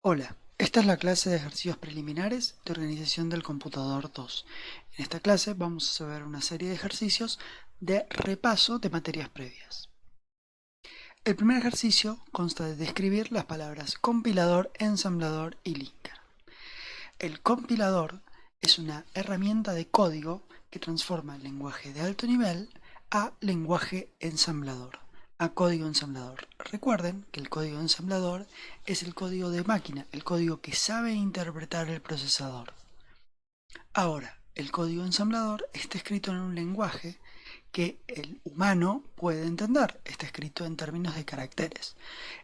Hola, esta es la clase de ejercicios preliminares de organización del computador 2. En esta clase vamos a ver una serie de ejercicios de repaso de materias previas. El primer ejercicio consta de describir las palabras compilador, ensamblador y linker. El compilador es una herramienta de código que transforma el lenguaje de alto nivel a lenguaje ensamblador, a código ensamblador. Recuerden que el código ensamblador es el código de máquina, el código que sabe interpretar el procesador. Ahora, el código ensamblador está escrito en un lenguaje que el humano puede entender, está escrito en términos de caracteres.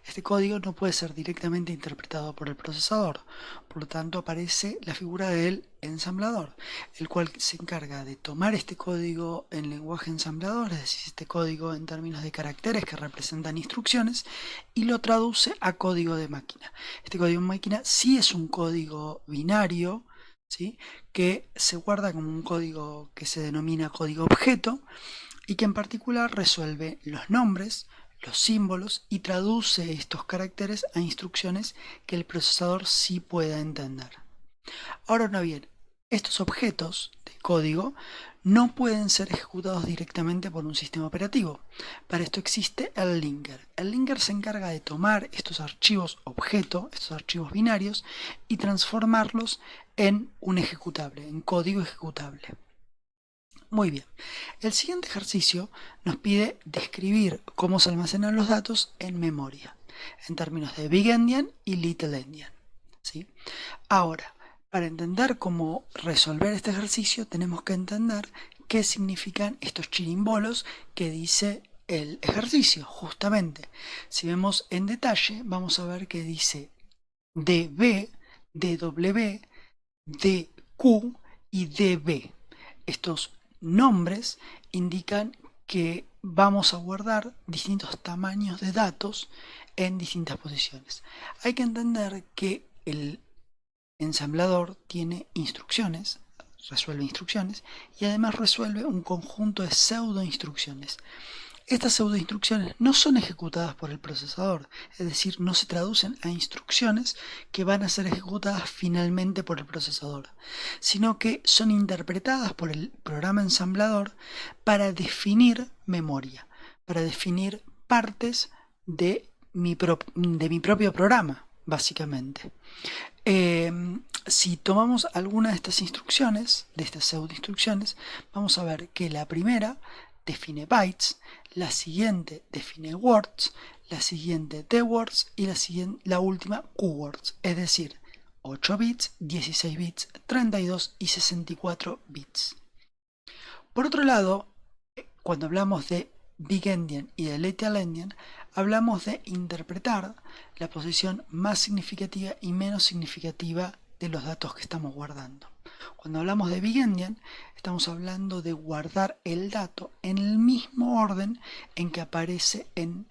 Este código no puede ser directamente interpretado por el procesador, por lo tanto aparece la figura del ensamblador, el cual se encarga de tomar este código en lenguaje ensamblador, es decir, este código en términos de caracteres que representan instrucciones, y lo traduce a código de máquina. Este código de máquina sí es un código binario, ¿sí?, que se guarda como un código que se denomina código objeto y que en particular resuelve los nombres, los símbolos y traduce estos caracteres a instrucciones que el procesador sí pueda entender. Ahora bien, estos objetos de código no pueden ser ejecutados directamente por un sistema operativo. Para esto existe el linker. El linker se encarga de tomar estos archivos objeto, estos archivos binarios, y transformarlos en un ejecutable, en código ejecutable. Muy bien, el siguiente ejercicio nos pide describir cómo se almacenan los datos en memoria, en términos de Big Endian y Little Endian, ¿sí? Ahora, para entender cómo resolver este ejercicio tenemos que entender qué significan estos chirimbolos que dice el ejercicio. Justamente, si vemos en detalle, vamos a ver que dice dB, dW, dQ y dB. Estos nombres indican que vamos a guardar distintos tamaños de datos en distintas posiciones. Hay que entender que el ensamblador tiene instrucciones, resuelve instrucciones y además resuelve un conjunto de pseudo instrucciones. Estas pseudo instrucciones no son ejecutadas por el procesador, es decir, no se traducen a instrucciones que van a ser ejecutadas finalmente por el procesador, sino que son interpretadas por el programa ensamblador para definir memoria, para definir partes de mi propio programa, básicamente. Si tomamos alguna de estas instrucciones, de estas pseudo instrucciones, vamos a ver que la primera define bytes, la siguiente define words, la siguiente dwords y la última qwords, es decir, 8 bits, 16 bits, 32 y 64 bits. Por otro lado, cuando hablamos de Big Endian y de Little Endian, hablamos de interpretar la posición más significativa y menos significativa de los datos que estamos guardando. Cuando hablamos de Big Endian, estamos hablando de guardar el dato en el mismo orden en que aparece en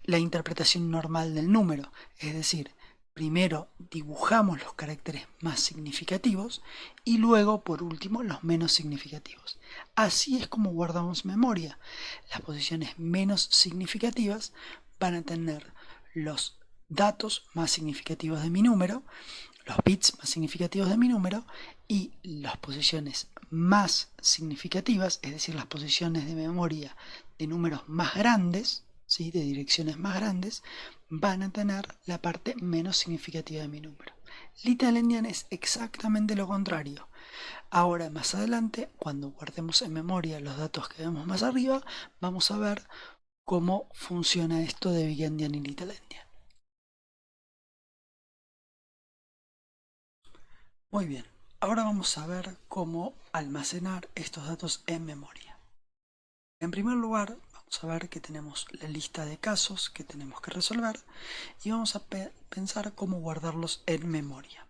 la interpretación normal del número, es decir, primero dibujamos los caracteres más significativos y luego, por último, los menos significativos. Así es como guardamos memoria. Las posiciones menos significativas van a tener los datos más significativos de mi número, los bits más significativos de mi número, y las posiciones más significativas, es decir, las posiciones de memoria de números más grandes, ¿sí?, de direcciones más grandes, van a tener la parte menos significativa de mi número. Little Endian es exactamente lo contrario. Ahora, más adelante, cuando guardemos en memoria los datos que vemos más arriba, vamos a ver cómo funciona esto de Big Endian y Little Endian. Muy bien, ahora vamos a ver cómo almacenar estos datos en memoria. En primer lugar, vamos a ver que tenemos la lista de casos que tenemos que resolver y vamos a pensar cómo guardarlos en memoria.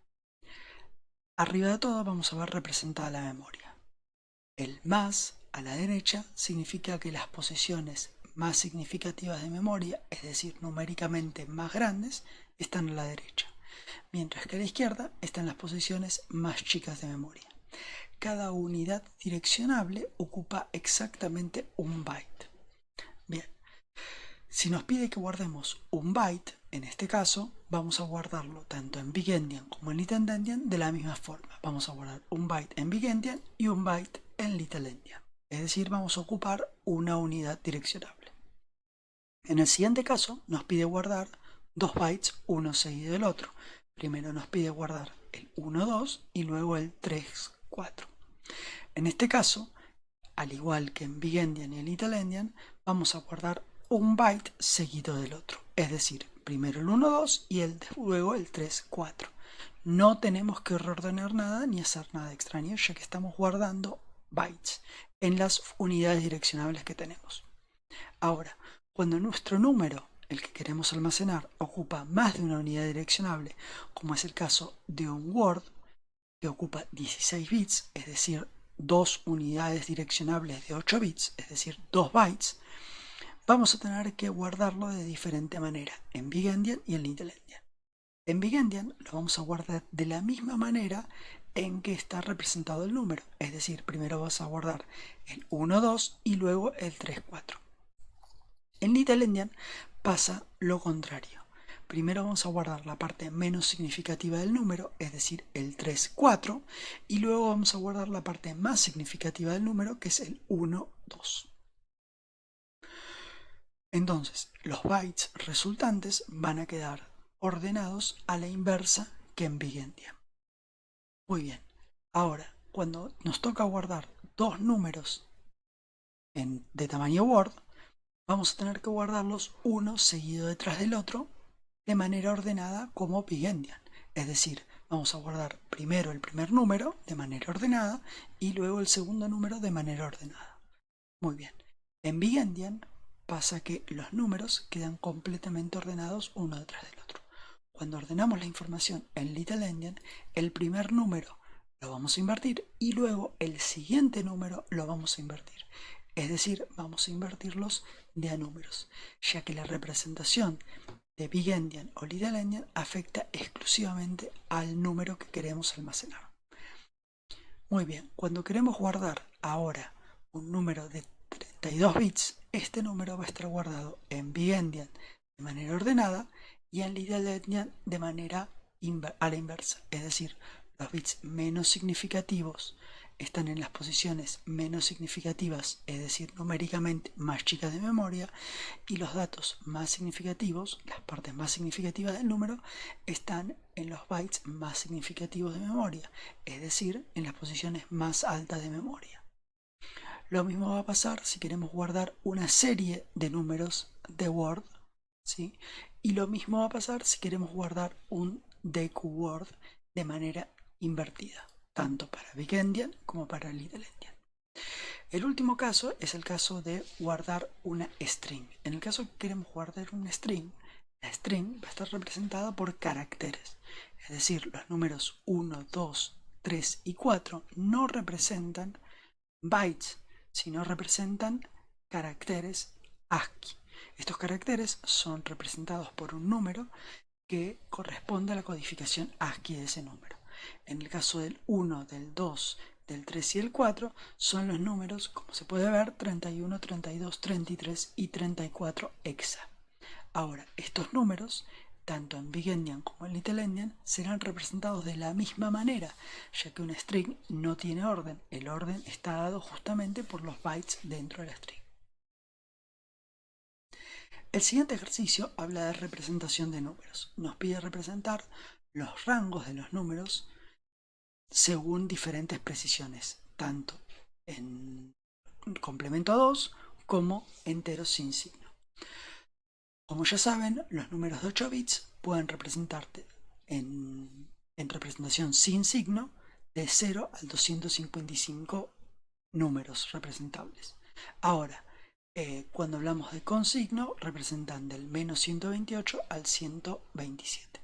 Arriba de todo vamos a ver representada la memoria. El más a la derecha significa que las posiciones más significativas de memoria, es decir, numéricamente más grandes, están a la derecha, mientras que a la izquierda están las posiciones más chicas de memoria. Cada unidad direccionable ocupa exactamente un byte. Bien, Si nos pide que guardemos un byte, en este caso, vamos a guardarlo tanto en Big Endian como en Little Endian de la misma forma. Vamos a guardar un byte en Big Endian y un byte en Little Endian. Es decir, vamos a ocupar una unidad direccionable. En el siguiente caso, nos pide guardar 2 bytes uno seguido del otro. Primero nos pide guardar el 1, 2 y luego el 3, 4. En este caso, al igual que en Big Endian y en Little Endian, vamos a guardar un byte seguido del otro. Es decir, primero el 1, 2 y luego el 3, 4. No tenemos que reordenar nada ni hacer nada extraño, ya que estamos guardando bytes en las unidades direccionables que tenemos. Ahora, cuando nuestro número, el que queremos almacenar, ocupa más de una unidad direccionable, como es el caso de un Word, que ocupa 16 bits, es decir, 2 unidades direccionables de 8 bits, es decir, 2 bytes, vamos a tener que guardarlo de diferente manera, en Big Endian y en Little Endian. En Big Endian lo vamos a guardar de la misma manera en que está representado el número, es decir, primero vas a guardar el 1, 2 y luego el 3, 4. En Little Endian pasa lo contrario. Primero vamos a guardar la parte menos significativa del número, es decir, el 3, 4, y luego vamos a guardar la parte más significativa del número, que es el 1, 2. Entonces, los bytes resultantes van a quedar ordenados a la inversa que en Big Endian. Muy bien, ahora, cuando nos toca guardar dos números de tamaño Word, vamos a tener que guardarlos uno seguido detrás del otro de manera ordenada como Big Endian. Es decir, vamos a guardar primero el primer número de manera ordenada y luego el segundo número de manera ordenada. Muy bien, en Big Endian pasa que los números quedan completamente ordenados uno detrás del otro. Cuando ordenamos la información en Little Endian, el primer número lo vamos a invertir y luego el siguiente número lo vamos a invertir. Es decir, vamos a invertirlos de a números, ya que la representación de Big Endian o Little Endian afecta exclusivamente al número que queremos almacenar. Muy bien, cuando queremos guardar ahora un número de 32 bits, este número va a estar guardado en Big Endian de manera ordenada y en Little Endian de manera a la inversa, es decir, los bits menos significativos están en las posiciones menos significativas, es decir, numéricamente más chicas de memoria, y los datos más significativos, las partes más significativas del número, están en los bytes más significativos de memoria, es decir, en las posiciones más altas de memoria. Lo mismo va a pasar si queremos guardar una serie de números de Word, ¿sí? Y lo mismo va a pasar si queremos guardar un DQ Word de manera invertida, tanto para Big Endian como para Little Endian. El último caso es el caso de guardar una string. En el caso que queremos guardar una string, la string va a estar representada por caracteres. Es decir, los números 1, 2, 3 y 4 no representan bytes, sino representan caracteres ASCII. Estos caracteres son representados por un número que corresponde a la codificación ASCII de ese número. En el caso del 1, del 2, del 3 y el 4 son los números, como se puede ver, 31, 32, 33 y 34 hexa. Ahora, estos números, tanto en Big Endian como en Little Endian, serán representados de la misma manera, ya que una string no tiene orden. El orden está dado justamente por los bytes dentro de la string. El siguiente ejercicio habla de representación de números. Nos pide representar los rangos de los números según diferentes precisiones, tanto en complemento a 2 como enteros sin signo. Como ya saben, los números de 8 bits pueden representarte en representación sin signo de 0 al 255 números representables. Ahora, cuando hablamos de con signo, representan del menos 128 al 127.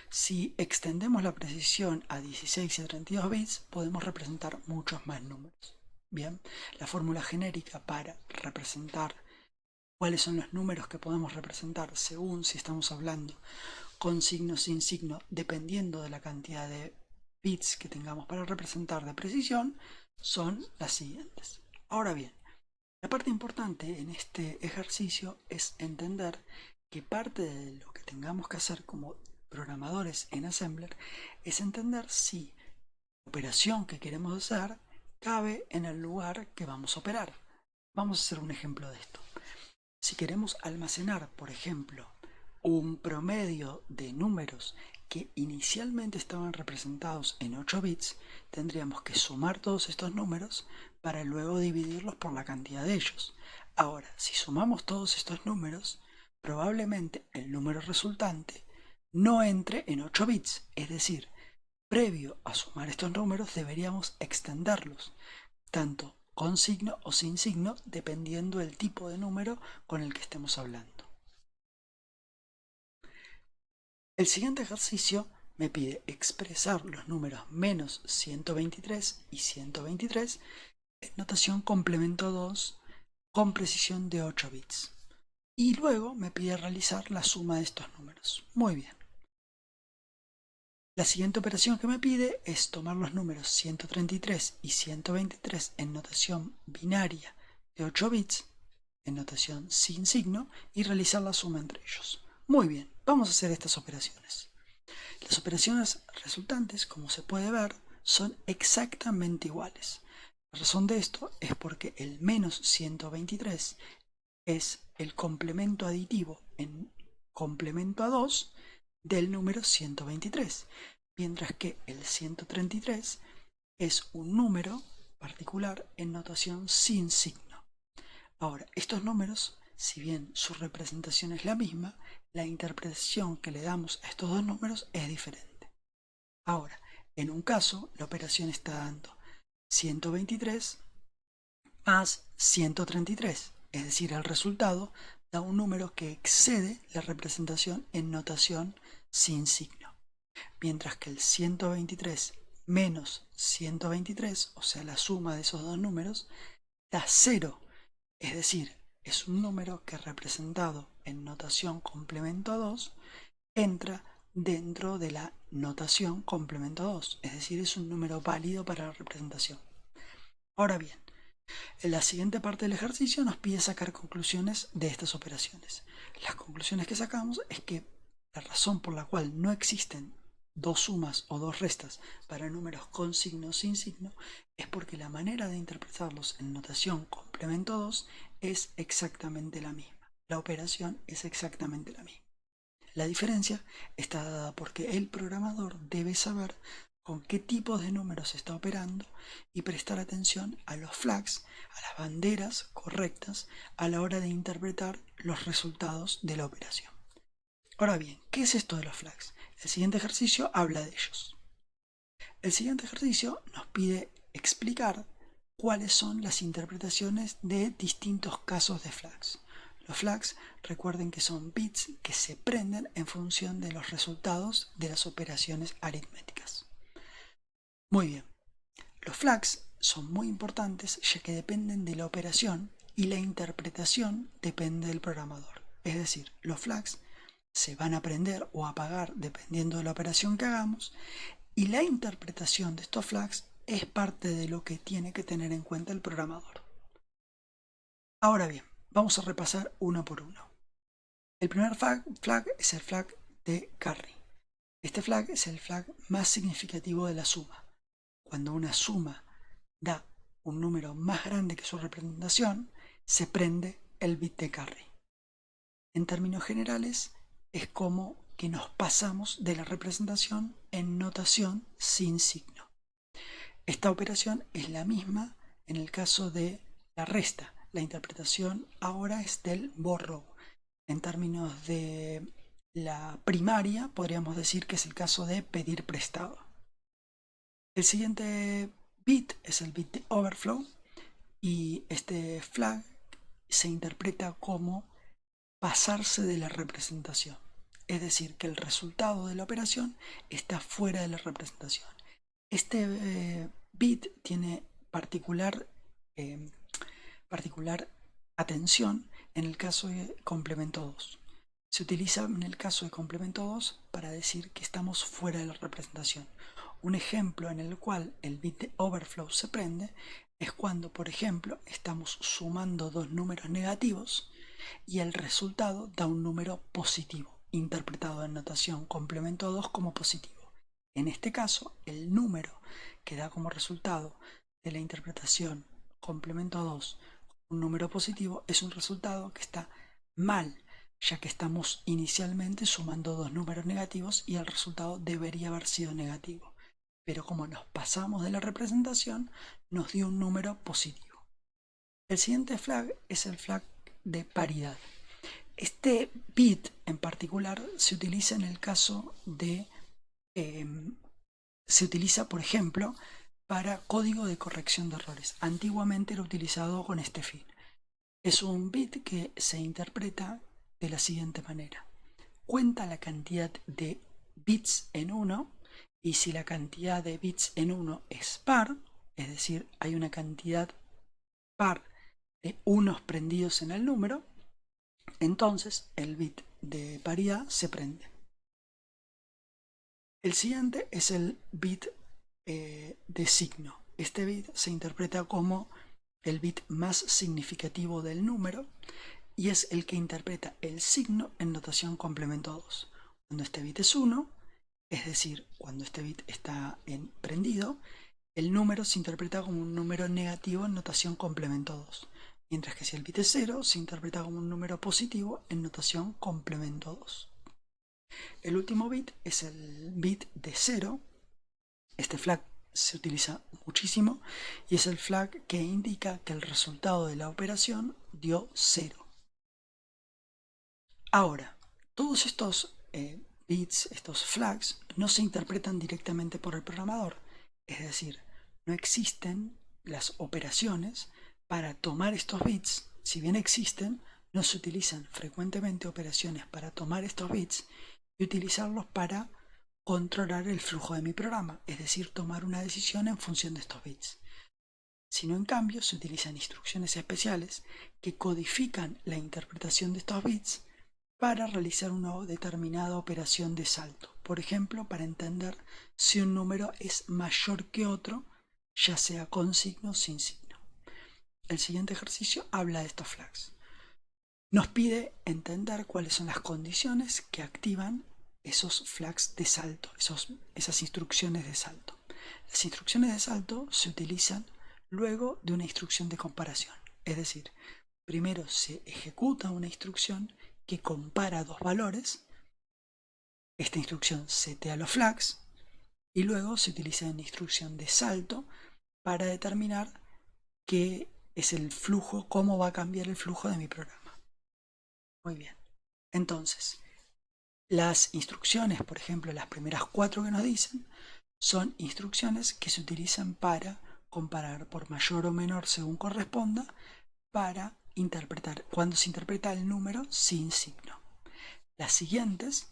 Si extendemos la precisión a 16 y a 32 bits, podemos representar muchos más números. Bien, la fórmula genérica para representar cuáles son los números que podemos representar según si estamos hablando con signo, sin signo, dependiendo de la cantidad de bits que tengamos para representar de precisión, son las siguientes. Ahora bien, La parte importante en este ejercicio es entender que parte de lo que tengamos que hacer como programadores en Assembler es entender si la operación que queremos hacer cabe en el lugar que vamos a operar. Vamos a hacer un ejemplo de esto. Si queremos almacenar, por ejemplo, un promedio de números que inicialmente estaban representados en 8 bits, tendríamos que sumar todos estos números para luego dividirlos por la cantidad de ellos. Ahora, si sumamos todos estos números, probablemente el número resultante no entre en 8 bits, es decir, previo a sumar estos números deberíamos extenderlos, tanto con signo o sin signo, dependiendo del tipo de número con el que estemos hablando. El siguiente ejercicio me pide expresar los números menos 123 y 123 en notación complemento 2 con precisión de 8 bits. Y luego me pide realizar la suma de estos números. Muy bien. La siguiente operación que me pide es tomar los números 133 y 123 en notación binaria de 8 bits, en notación sin signo, y realizar la suma entre ellos. Muy bien, vamos a hacer estas operaciones. Las operaciones resultantes, como se puede ver, son exactamente iguales. La razón de esto es porque el menos 123 es el complemento aditivo en complemento a 2 del número 123, mientras que el 133 es un número particular en notación sin signo. Ahora, estos números, si bien su representación es la misma, la interpretación que le damos a estos dos números es diferente. Ahora, en un caso, la operación está dando 123 más 133, es decir, el resultado da un número que excede la representación en notación sin signo, mientras que el 123 menos 123, o sea, la suma de esos dos números, da 0, es decir, es un número que representado en notación complemento 2 entra dentro de la notación complemento 2, es decir, es un número válido para la representación. Ahora bien, en la siguiente parte del ejercicio nos pide sacar conclusiones de estas operaciones. Las conclusiones que sacamos es que la razón por la cual no existen dos sumas o dos restas para números con signo o sin signo es porque la manera de interpretarlos en notación complemento 2 es exactamente la misma. La operación es exactamente la misma. La diferencia está dada porque el programador debe saber con qué tipos de números está operando y prestar atención a los flags, a las banderas correctas a la hora de interpretar los resultados de la operación. Ahora bien, ¿qué es esto de los flags? El siguiente ejercicio habla de ellos. El siguiente ejercicio nos pide explicar cuáles son las interpretaciones de distintos casos de flags. Los flags, recuerden que son bits que se prenden en función de los resultados de las operaciones aritméticas. Muy bien, los flags son muy importantes ya que dependen de la operación y la interpretación depende del programador. Es decir, los flags se van a prender o apagar dependiendo de la operación que hagamos y la interpretación de estos flags es parte de lo que tiene que tener en cuenta el programador. Ahora bien, vamos a repasar uno por uno. El primer flag es el flag de carry. Este flag es el flag más significativo de la suma. Cuando una suma da un número más grande que su representación, se prende el bit de carry. En términos generales, es como que nos pasamos de la representación en notación sin signo. Esta operación es la misma en el caso de la resta. La interpretación ahora es del borrow. En términos de la primaria, podríamos decir que es el caso de pedir prestado. El siguiente bit es el bit de overflow y este flag se interpreta como pasarse de la representación. Es decir, que el resultado de la operación está fuera de la representación. Este bit tiene particular atención en el caso de complemento 2. Se utiliza en el caso de complemento 2 para decir que estamos fuera de la representación. Un ejemplo en el cual el bit de overflow se prende es cuando, por ejemplo, estamos sumando dos números negativos y el resultado da un número positivo, interpretado en notación complemento 2 como positivo. En este caso, el número que da como resultado de la interpretación complemento 2 un número positivo es un resultado que está mal, ya que estamos inicialmente sumando dos números negativos y el resultado debería haber sido negativo. Pero como nos pasamos de la representación, nos dio un número positivo. El siguiente flag es el flag de paridad. Este bit en particular se utiliza en el caso de... se utiliza, por ejemplo, para código de corrección de errores. Antiguamente era utilizado con este fin. Es un bit que se interpreta de la siguiente manera. Cuenta la cantidad de bits en 1 y si la cantidad de bits en 1 es par, es decir, hay una cantidad par de unos prendidos en el número, entonces el bit de paridad se prende. El siguiente es el bit de signo. Este bit se interpreta como el bit más significativo del número y es el que interpreta el signo en notación complemento 2. Cuando este bit es 1, es decir, cuando este bit está prendido, el número se interpreta como un número negativo en notación complemento 2. Mientras que si el bit es 0, se interpreta como un número positivo en notación complemento 2. El último bit es el bit de 0. Este flag se utiliza muchísimo y es el flag que indica que el resultado de la operación dio 0. Ahora, todos estos bits, estos flags, no se interpretan directamente por el programador. Es decir, no existen las operaciones para tomar estos bits. Si bien existen, no se utilizan frecuentemente operaciones para tomar estos bits y utilizarlos para controlar el flujo de mi programa, es decir, tomar una decisión en función de estos bits. Sino en cambio se utilizan instrucciones especiales que codifican la interpretación de estos bits para realizar una determinada operación de salto. Por ejemplo, para entender si un número es mayor que otro, ya sea con signo o sin signo. El siguiente ejercicio habla de estos flags. Nos pide entender cuáles son las condiciones que activan esos flags de salto, esas instrucciones de salto. Las instrucciones de salto se utilizan luego de una instrucción de comparación. Es decir, primero se ejecuta una instrucción que compara dos valores. Esta instrucción setea los flags y luego se utiliza una instrucción de salto para determinar qué es el flujo, cómo va a cambiar el flujo de mi programa. Muy bien. Entonces, las instrucciones, por ejemplo, las primeras 4 que nos dicen, son instrucciones que se utilizan para comparar por mayor o menor según corresponda, para interpretar, cuando se interpreta el número sin signo. Las siguientes,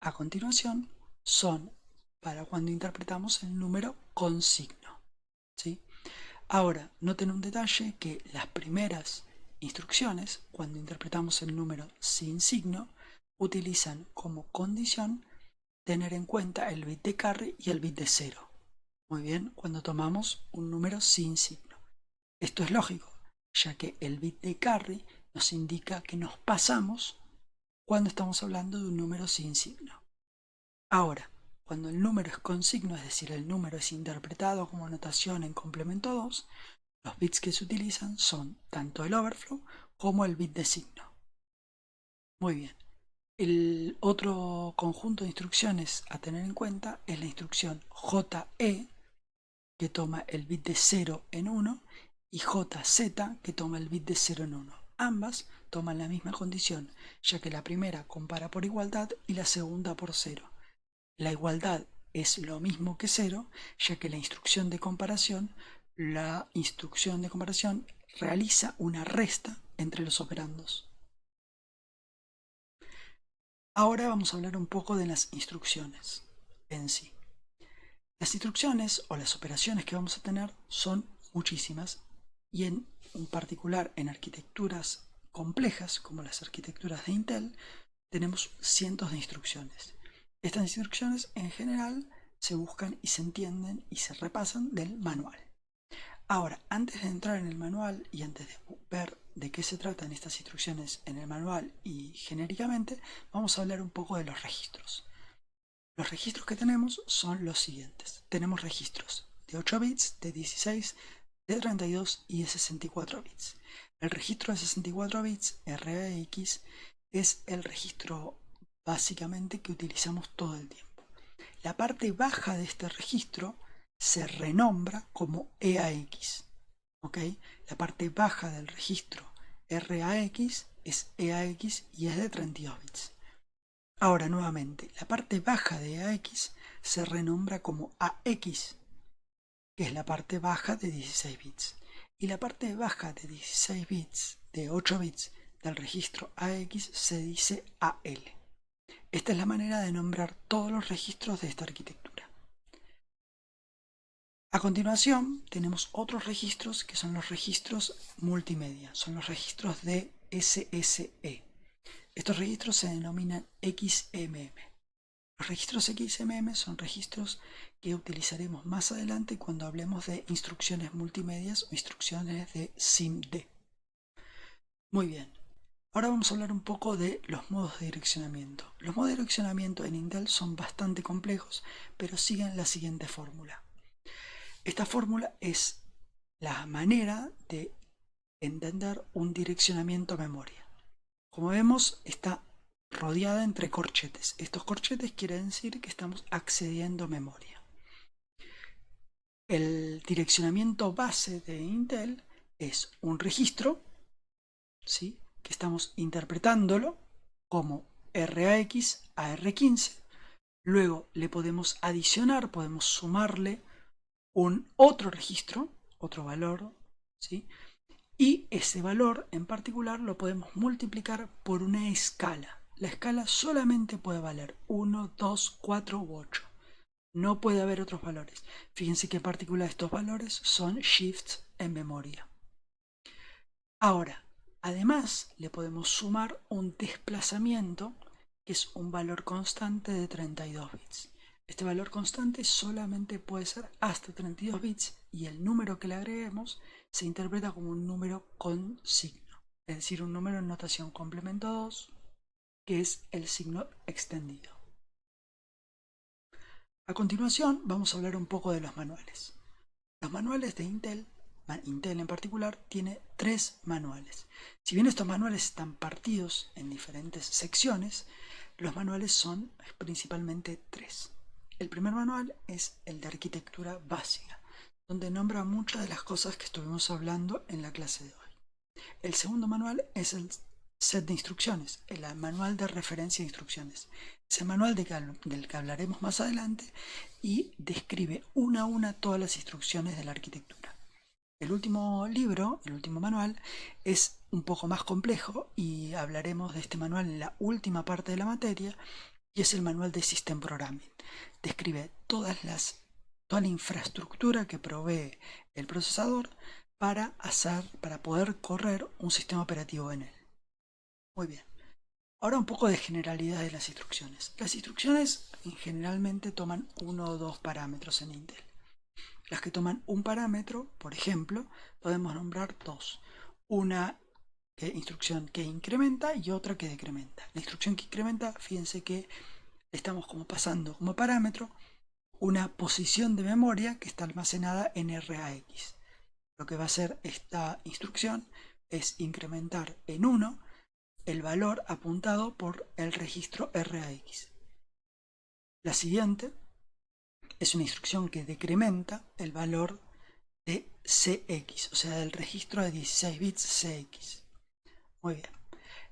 a continuación, son para cuando interpretamos el número con signo, ¿sí? Ahora, noten un detalle que las primeras instrucciones, cuando interpretamos el número sin signo, utilizan como condición tener en cuenta el bit de carry y el bit de 0. Muy bien, cuando tomamos un número sin signo. Esto es lógico, ya que el bit de carry nos indica que nos pasamos cuando estamos hablando de un número sin signo. Ahora, cuando el número es con signo, es decir, el número es interpretado como notación en complemento 2, los bits que se utilizan son tanto el overflow como el bit de signo. Muy bien. El otro conjunto de instrucciones a tener en cuenta es la instrucción JE, que toma el bit de 0 en 1, y JZ, que toma el bit de 0 en 1. Ambas toman la misma condición, ya que la primera compara por igualdad y la segunda por 0. La igualdad es lo mismo que 0, ya que la instrucción de comparación realiza una resta entre los operandos. Ahora vamos a hablar un poco de las instrucciones en sí. Las instrucciones o las operaciones que vamos a tener son muchísimas y en particular en arquitecturas complejas como las arquitecturas de Intel tenemos cientos de instrucciones. Estas instrucciones en general se buscan y se entienden y se repasan del manual. Ahora, antes de entrar en el manual y antes de ver de qué se tratan estas instrucciones en el manual y genéricamente, vamos a hablar un poco de los registros. Los registros que tenemos son los siguientes. Tenemos registros de 8 bits, de 16, de 32 y de 64 bits. El registro de 64 bits, RAX, es el registro básicamente que utilizamos todo el tiempo. La parte baja de este registro se renombra como EAX. ¿Okay? La parte baja del registro RAX es EAX y es de 32 bits. Ahora nuevamente, la parte baja de EAX se renombra como AX, que es la parte baja de 16 bits. Y la parte baja de 16 bits, de 8 bits del registro AX se dice AL. Esta es la manera de nombrar todos los registros de esta arquitectura. A continuación tenemos otros registros que son los registros multimedia, son los registros de SSE. Estos registros se denominan XMM. Los registros XMM son registros que utilizaremos más adelante cuando hablemos de instrucciones multimedias o instrucciones de SIMD. Muy bien, ahora vamos a hablar un poco de los modos de direccionamiento. Los modos de direccionamiento en Intel son bastante complejos, pero siguen la siguiente fórmula. Esta fórmula es la manera de entender un direccionamiento a memoria. Como vemos, está rodeada entre corchetes. Estos corchetes quieren decir que estamos accediendo a memoria. El direccionamiento base de Intel es un registro, ¿sí?, que estamos interpretándolo como RAX a R15. Luego le podemos adicionar, podemos sumarle un otro registro, otro valor, ¿sí?, y ese valor en particular lo podemos multiplicar por una escala. La escala solamente puede valer 1, 2, 4 u 8. No puede haber otros valores. Fíjense que en particular estos valores son shifts en memoria. Ahora, además le podemos sumar un desplazamiento, que es un valor constante de 32 bits. Este valor constante solamente puede ser hasta 32 bits y el número que le agreguemos se interpreta como un número con signo, es decir, un número en notación complemento 2, que es el signo extendido. A continuación vamos a hablar un poco de los manuales. Los manuales de Intel en particular tiene 3 manuales. Si bien estos manuales están partidos en diferentes secciones, los manuales son principalmente 3. El primer manual es el de arquitectura básica, donde nombra muchas de las cosas que estuvimos hablando en la clase de hoy. El segundo manual es el set de instrucciones, el manual de referencia de instrucciones. Es el manual del que hablaremos más adelante y describe una a una todas las instrucciones de la arquitectura. El último libro, el último manual, es un poco más complejo y hablaremos de este manual en la última parte de la materia, y es el manual de System Programming. Describe toda la infraestructura que provee el procesador para poder correr un sistema operativo en él. Muy bien. Ahora un poco de generalidad de las instrucciones. Las instrucciones generalmente toman 1 o 2 parámetros en Intel. Las que toman un parámetro, por ejemplo, podemos nombrar 2. Una instrucción que incrementa y otra que decrementa. La instrucción que incrementa, fíjense que estamos como pasando como parámetro una posición de memoria que está almacenada en RAX. Lo que va a hacer esta instrucción es incrementar en 1 el valor apuntado por el registro RAX. La siguiente es una instrucción que decrementa el valor de CX, o sea, del registro de 16 bits CX. Muy bien.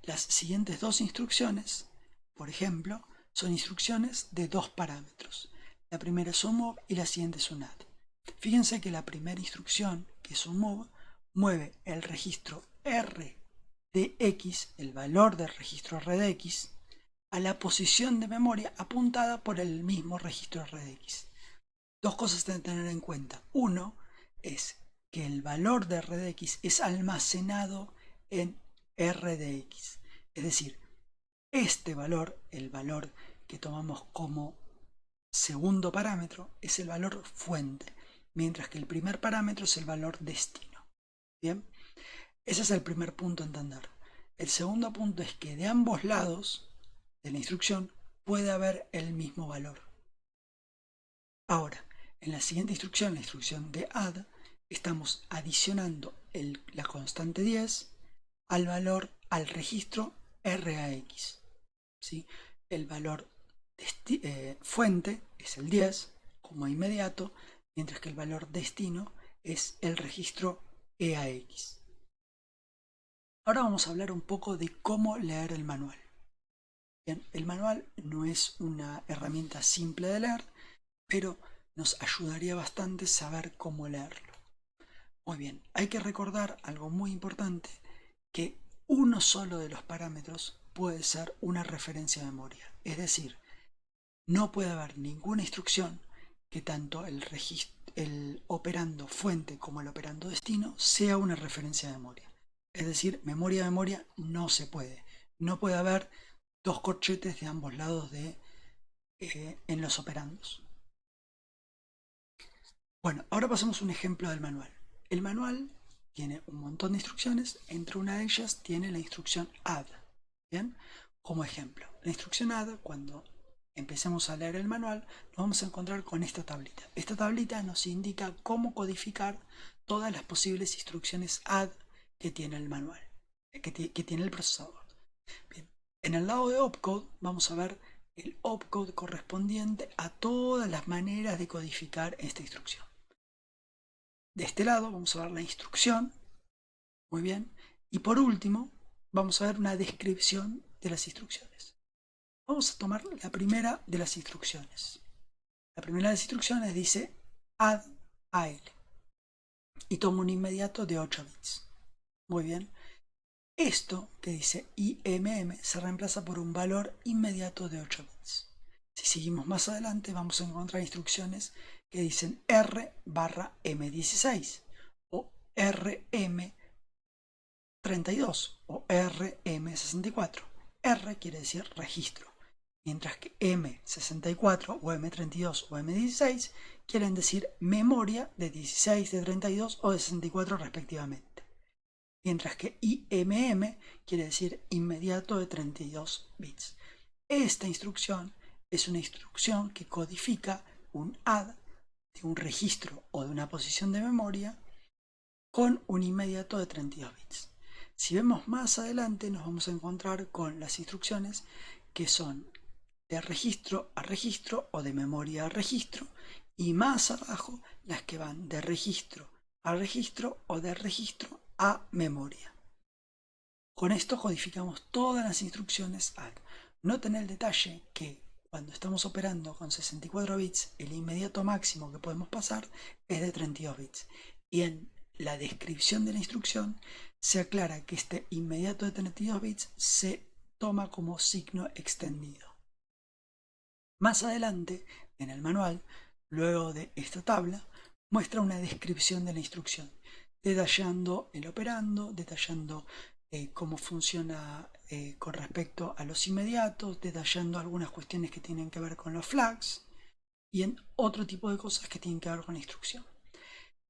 Las siguientes 2 instrucciones, por ejemplo, son instrucciones de 2 parámetros. La primera es un move y la siguiente es un add. Fíjense que la primera instrucción, que es un move, mueve el registro R de X, el valor del registro R de X, a la posición de memoria apuntada por el mismo registro R de X. 2 cosas a tener en cuenta. Uno es que el valor de R de X es almacenado en R de X. Es decir, este valor, el valor que tomamos como segundo parámetro, es el valor fuente. mientras que el primer parámetro es el valor destino. Bien, ese es el primer punto a entender. El segundo punto es que de ambos lados de la instrucción puede haber el mismo valor. Ahora, en la siguiente instrucción, la instrucción de add, estamos adicionando la constante 10 al registro RAX. ¿Sí? El valor fuente es el 10 como inmediato, mientras que el valor destino es el registro EAX. Ahora vamos a hablar un poco de cómo leer el manual. Bien, el manual no es una herramienta simple de leer, pero nos ayudaría bastante saber cómo leerlo. Muy bien, hay que recordar algo muy importante, que uno solo de los parámetros puede ser una referencia de memoria. Es decir, no puede haber ninguna instrucción que tanto el operando fuente como el operando destino sea una referencia de memoria. Es decir, memoria de memoria no se puede. No puede haber dos corchetes de ambos lados en los operandos. Bueno, ahora pasamos a un ejemplo del manual. El manual tiene un montón de instrucciones, entre una de ellas tiene la instrucción add. Bien, como ejemplo, la instrucción add, cuando empecemos a leer el manual, nos vamos a encontrar con esta tablita. Esta tablita nos indica cómo codificar todas las posibles instrucciones add que tiene el manual, que tiene el procesador. Bien, en el lado de opcode vamos a ver el opcode correspondiente a todas las maneras de codificar esta instrucción. De este lado vamos a ver la instrucción, muy bien, y por último vamos a ver una descripción de las instrucciones. Vamos a tomar la primera de las instrucciones. La primera de las instrucciones dice add AL y toma un inmediato de 8 bits. Muy bien, esto que dice IMM se reemplaza por un valor inmediato de 8 bits. Si seguimos más adelante vamos a encontrar instrucciones que dicen R/M16 o RM32 o RM64. R quiere decir registro, mientras que M64 o M32 o M16 quieren decir memoria de 16, de 32 o de 64 respectivamente. Mientras que IMM quiere decir inmediato de 32 bits. Esta instrucción es una instrucción que codifica un add de un registro o de una posición de memoria con un inmediato de 32 bits. Si vemos más adelante nos vamos a encontrar con las instrucciones que son de registro a registro o de memoria a registro, y más abajo las que van de registro a registro o de registro a memoria. Con esto codificamos todas las instrucciones add. Noten el detalle que cuando estamos operando con 64 bits, el inmediato máximo que podemos pasar es de 32 bits. Y en la descripción de la instrucción se aclara que este inmediato de 32 bits se toma como signo extendido. Más adelante, en el manual, luego de esta tabla, muestra una descripción de la instrucción, detallando el operando, detallando cómo funciona con respecto a los inmediatos, detallando algunas cuestiones que tienen que ver con los flags y en otro tipo de cosas que tienen que ver con la instrucción.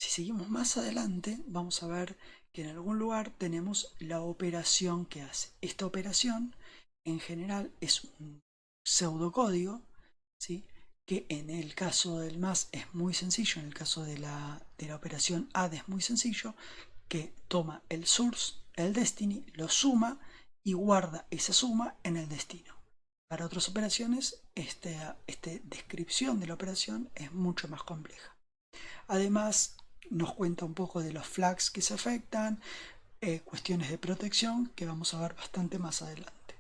Si seguimos más adelante, vamos a ver que en algún lugar tenemos la operación que hace. Esta operación, en general, es un pseudocódigo, ¿sí?, que en el caso del más es muy sencillo, en el caso de la operación add es muy sencillo, que toma el source, el destiny, lo suma y guarda esa suma en el destino. Para otras operaciones, esta descripción de la operación es mucho más compleja. Además, nos cuenta un poco de los flags que se afectan, cuestiones de protección que vamos a ver bastante más adelante.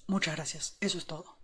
Muchas gracias, eso es todo.